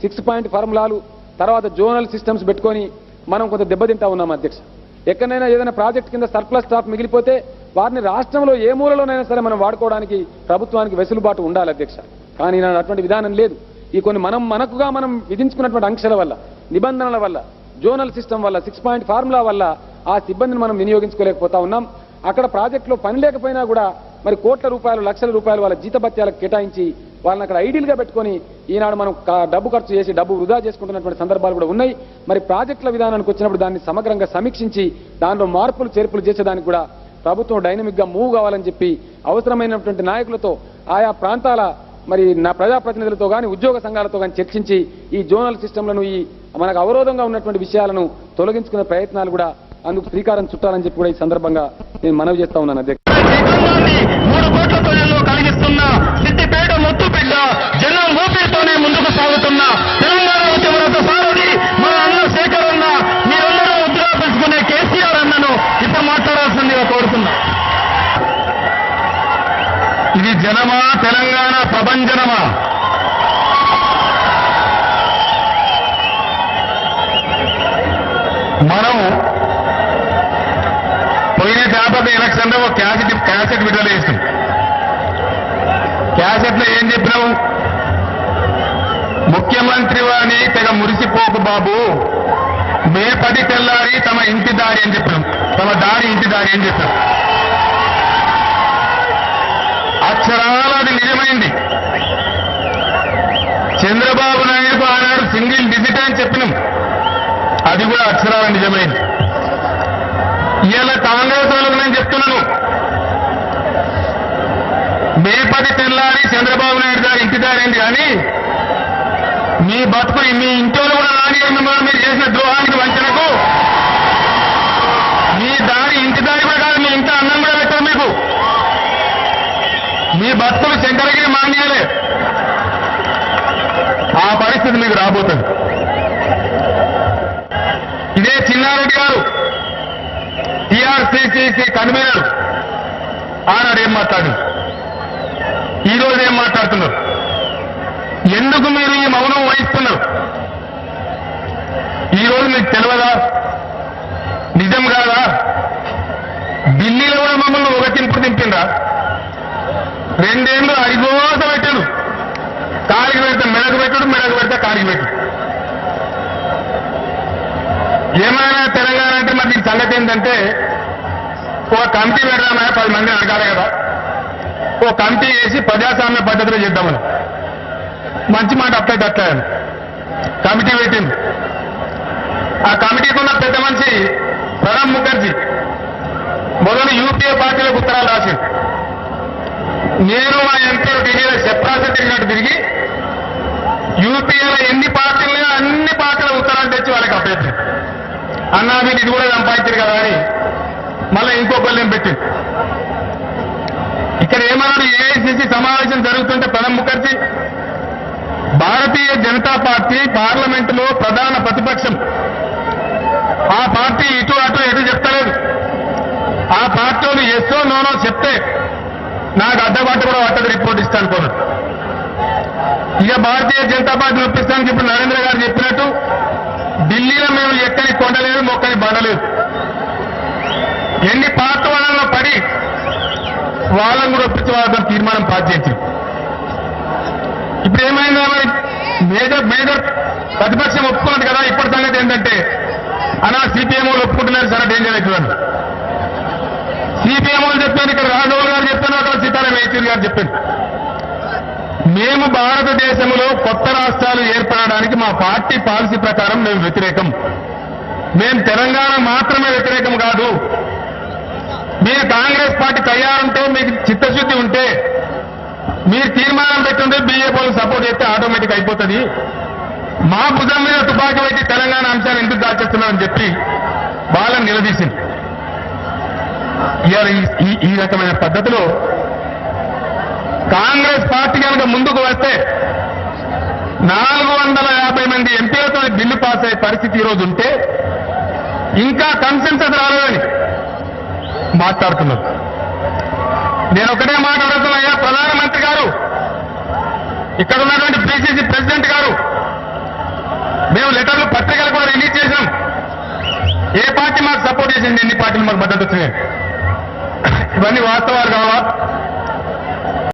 6 point ఫార్ములాలు తర్వాత zonal systems పెట్టుకొని మనం కొంత దెబ్బతింటా ఉన్నాం అధ్యక్ష. ఎక్కడైనా ఏదైనా ప్రాజెక్ట్ కింద సర్ప్లస్ స్టాక్ మిగిలిపోతే వారిని రాష్ట్రంలో ఏ మూలలోనైనా సరే మనం వాడుకోవడానికి ప్రభుత్వానికి వెసులుబాటు ఉండాలి అధ్యక్ష. కానీ అటువంటి విధానం లేదు. ఈ కొన్ని మనకుగా మనం విధించుకున్నటువంటి ఆంక్షల వల్ల, నిబంధనల వల్ల, జోనల్ సిస్టమ్ వల్ల, 6 పాయింట్ ఫార్ములా వల్ల ఆ సిబ్బందిని మనం వినియోగించుకోలేకపోతా ఉన్నాం. అక్కడ ప్రాజెక్టులో పని లేకపోయినా కూడా మరి కోట్ల రూపాయలు, లక్షల రూపాయలు వాళ్ళ జీతభత్యాలకు కేటాయించి వాళ్ళని అక్కడ ఐడియల్గా పెట్టుకొని ఈనాడు మనం డబ్బు ఖర్చు చేసి డబ్బు వృధా చేసుకుంటున్నటువంటి సందర్భాలు కూడా ఉన్నాయి. మరి ప్రాజెక్టుల విధానానికి వచ్చినప్పుడు దాన్ని సమగ్రంగా సమీక్షించి దానిలో మార్పులు చేర్పులు చేసేదానికి కూడా ప్రభుత్వం డైనమిక్ గా మూవ్ కావాలని చెప్పి అవసరమైనటువంటి నాయకులతో ఆయా ప్రాంతాల మరి ప్రజాప్రతినిధులతో కానీ ఉద్యోగ సంఘాలతో కానీ చర్చించి ఈ జోనల్ సిస్టంలను ఈ మనకు అవరోధంగా ఉన్నటువంటి విషయాలను తొలగించుకునే ప్రయత్నాలు కూడా అందుకు శ్రీకారం చుట్టాలని చెప్పి కూడా ఈ సందర్భంగా నేను మనవి చేస్తా ఉన్నాను అధ్యక్ష. 3 కోట్ల తొలిలో కలిగిస్తున్న సిద్దిపేట ముత్తుబిడ్డ జనం ఊపిరితోనే ముందుకు సాగుతున్న తెలంగాణ ఉద్యమ సారథి మన అన్న శేఖర్ అన్న, మీరందరూ ముద్దుగా పెంచుకునే కేసీఆర్ అన్నను ఇప్పుడు మాట్లాడాల్సిందిగా కోరుతున్నా. ఇది జనమా, తెలంగాణ ప్రభంజనమా? మనం పోయిన జాతర ఎలక్షన్ లో క్యాసెట్ విడుదల చేస్తాం. క్యాసెట్ లో ఏం చెప్పినావు? ముఖ్యమంత్రి వారిని తెగ మురిసిపోకు బాబు, మే 10 తెల్లారి తమ ఇంటి దారి అని చెప్పినాం. తమ దారి ఇంటి దారి అని చెప్పాం. అక్షరాలు అది నిజమైంది. చంద్రబాబు నాయుడుకు ఆనాడు సింగిల్ డిజిట్ అని చెప్పినాం. అది కూడా అక్షరాలు నిజమైంది. ఇలా కాంగ్రెస్ వాళ్ళకు నేను చెప్తున్నాను, మే 10 తెల్లారి చంద్రబాబు నాయుడు గారి ఇంటి దారింది. కానీ మీ బతుకు మీ ఇంట్లో కూడా రాని మీరు చేసిన ద్రోహానికి వంచనకు మీ దారి ఇంటి దారి కూడా కాదు, మీ ఇంట అన్నం కూడా పెట్టారు మీకు. మీ బతుకులు శంకరగిరి మాన్యాలే. ఆ పరిస్థితి మీకు రాబోతుంది. ఇదే చిన్నారెడ్డి గారు టీఆర్సీసీ కన్వీనర్ ఆనాడు ఏం మాట్లాడారు, ఈ రోజు ఏం మాట్లాడుతున్నారు? ఎందుకు మీరు ఈ మౌనం వహిస్తున్నారు? ఈ రోజు మీకు తెలియదా? నిజం కాదా? ఢిల్లీలో కూడా మమ్మల్ని ఒక తింపుడు తింపిండ్రా? 2 ఏళ్ళు అరిగోస పెట్టాడు. కాలికి పెడితే మెడకు పెట్టుడు, మెడకు పెడితే కాలికి పెట్టు. ఏమైనా తెలంగాణ అంటే మరి దీని సంగతి ఏంటంటే, ఒక కమిటీ పెడదామా, 10 మంది అడగాలి కదా. ఓ కమిటీ వేసి ప్రజాస్వామ్య పద్ధతిలో చేద్దామని మంచి మాట అప్లైట్ అట్టాయని కమిటీ పెట్టింది. ఆ కమిటీకి ఉన్న పెద్ద మనిషి ప్రణబ్ ముఖర్జీ మొదలు యూపీఏ పార్టీలకు ఉత్తరాలు రాసింది. నేను మా ఎంపీలు ఢిల్లీలో చెప్పరాసి తిరిగినట్టు తిరిగి యూపీఏలో ఎన్ని పార్టీలు అన్ని పార్టీల ఉత్తరాలు తెచ్చి వాళ్ళకి అప్పచెప్పింది. అన్నా మీరు ఇది కూడా సంపాదించారు కదా అని మళ్ళీ ఇంకో పల్లెం పెట్టింది. ఇక్కడ ఏమన్నాడు? ఏఐసిసి సమావేశం జరుగుతుంటే ప్రణబ్ ముఖర్జీ, భారతీయ జనతా పార్టీ పార్లమెంటులో ప్రధాన ప్రతిపక్షం. ఆ పార్టీ ఇటు అటు ఎటు చెప్తలేదు. ఆ పార్టీలు ఎస్ఓ నోనో చెప్తే నాకు అడ్డబాటు కూడా పట్టదు, రిపోర్ట్ ఇస్తాను అనుకున్నాడు. ఇక భారతీయ జనతా పార్టీ ఒప్పిస్తానికి ఇప్పుడు నరేంద్ర గారు చెప్పినట్టు ఢిల్లీలో మేము ఎక్కడి కొండలేదు, మొక్కని బండలేదు. ఎన్ని పార్టీ వాళ్ళలో పడి వాళ్ళని కూడా ఒప్పించి వాళ్ళతో తీర్మానం పాస్ చేసింది. ఇప్పుడు ఏమైందా? మరి మేజర్ ప్రతిపక్షం ఒప్పుకున్నది కదా. ఇప్పటి సంగతి ఏంటంటే అలా సిపిఎంఓలు ఒప్పుకుంటున్నారు, చాలా డేంజర్ అవుతుందని సిపిఎంఓలు చెప్పారు. ఇక్కడ రాఘవ్ గారు చెప్పారు, అక్కడ సీతారాం యేచూరి గారు చెప్పారు. మేము భారతదేశంలో కొత్త రాష్ట్రాలు ఏర్పడడానికి మా పార్టీ పాలసీ ప్రకారం మేము వ్యతిరేకం. మేము తెలంగాణ మాత్రమే వ్యతిరేకం కాదు. మీరు కాంగ్రెస్ పార్టీ తయారుంటే, మీకు చిత్తశుద్ధి ఉంటే మీరు తీర్మానం పెట్టుంటే బీజేపీలకు సపోర్ట్ చేస్తే ఆటోమేటిక్ అయిపోతుంది. మా భుజం మీద తుపాకీ పెట్టి తెలంగాణ అంశాన్ని ఎందుకు దాచేస్తున్నారని చెప్పి వాళ్ళని నిలదీసింది. ఈ రకమైన పద్ధతిలో కాంగ్రెస్ పార్టీ కనుక ముందుకు వస్తే 450 మంది ఎంపీలతో బిల్లు పాస్ అయ్యే పరిస్థితి ఈరోజు ఉంటే ఇంకా కన్సెన్సస్ రాలేదని మాట్లాడుతున్నారు. నేను ఒకటే మాట్లాడుతున్నా, ప్రధానమంత్రి గారు, ఇక్కడ ఉన్నటువంటి పిసిసి ప్రెసిడెంట్ గారు, మేము లెటర్లు పత్రికలు కూడా రిలీజ్ చేశాం. ఏ పార్టీ మాకు సపోర్ట్ చేసింది, ఎన్ని పార్టీలు మాకు మద్దతు వచ్చినాయి. ఇవన్నీ వాస్తవాలు కావా?